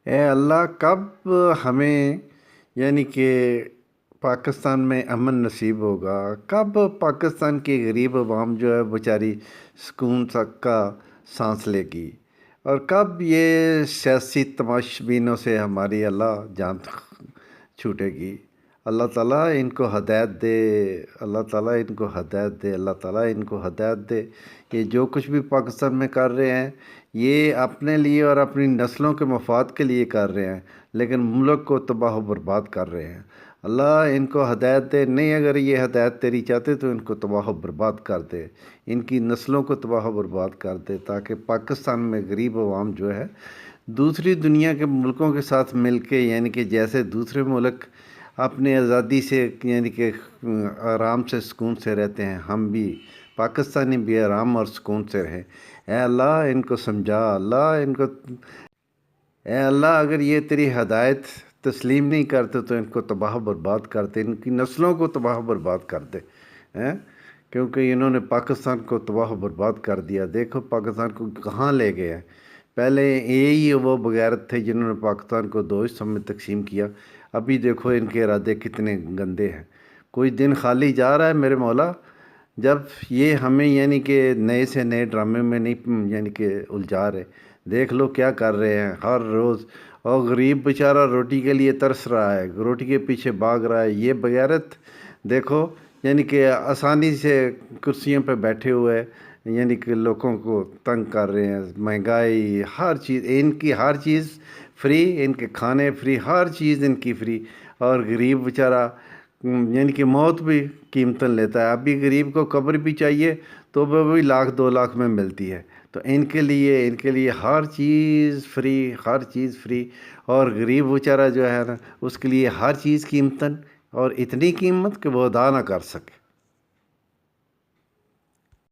اے اللہ کب ہمیں یعنی کہ پاکستان میں امن نصیب ہوگا؟ کب پاکستان کی غریب عوام جو ہے بیچاری سکون تک کا سانس لے گی؟ اور کب یہ سیاسی تماشبینوں سے ہماری اللہ جان چھوٹے گی؟ اللہ تعالیٰ ان کو ہدایت دے، اللہ تعالیٰ ان کو ہدایت دے، اللہ تعالیٰ ان کو ہدایت دے۔ یہ جو کچھ بھی پاکستان میں کر رہے ہیں یہ اپنے لیے اور اپنی نسلوں کے مفاد کے لیے کر رہے ہیں، لیکن ملک کو تباہ و برباد کر رہے ہیں۔ اللہ ان کو ہدایت دے، نہیں اگر یہ ہدایت تیری چاہتے تو ان کو تباہ و برباد کر دے، ان کی نسلوں کو تباہ و برباد کر دے، تاکہ پاکستان میں غریب عوام جو ہے دوسری دنیا کے ملکوں کے ساتھ مل کے، یعنی کہ جیسے دوسرے ملک اپنی آزادی سے یعنی کہ آرام سے سکون سے رہتے ہیں، ہم بھی پاکستانی بھی آرام اور سکون سے رہیں۔ اے اللہ ان کو سمجھا، اللہ ان کو، اے اللہ اگر یہ تیری ہدایت تسلیم نہیں کرتے تو ان کو تباہ و برباد کرتے، ان کی نسلوں کو تباہ و برباد کر دے، کیونکہ انہوں نے پاکستان کو تباہ و برباد کر دیا۔ دیکھو پاکستان کو کہاں لے گئے ہیں۔ پہلے یہی وہ بغیرت تھے جنہوں نے پاکستان کو دو حصوں میں تقسیم کیا، ابھی دیکھو ان کے ارادے کتنے گندے ہیں۔ کوئی دن خالی جا رہا ہے میرے مولا جب یہ ہمیں یعنی کہ نئے سے نئے ڈرامے میں نہیں یعنی کہ الجھا رہے۔ دیکھ لو کیا کر رہے ہیں ہر روز، اور غریب بیچارہ روٹی کے لیے ترس رہا ہے، روٹی کے پیچھے بھاگ رہا ہے۔ یہ بغیرت دیکھو یعنی کہ آسانی سے کرسیوں پہ بیٹھے ہوئے یعنی کہ لوگوں کو تنگ کر رہے ہیں۔ مہنگائی، ہر چیز ان کی، ہر چیز فری، ان کے کھانے فری، ہر چیز ان کی فری، اور غریب بیچارہ یعنی کہ موت بھی قیمتاً لیتا ہے۔ ابھی غریب کو قبر بھی چاہیے تو وہ بھی 1,00,000 2,00,000 میں ملتی ہے۔ تو ان کے لیے ہر چیز فری، ہر چیز فری، اور غریب بیچارہ جو ہے نا اس کے لیے ہر چیز قیمتاً، اور اتنی قیمت کہ وہ ادا نہ کر سکے۔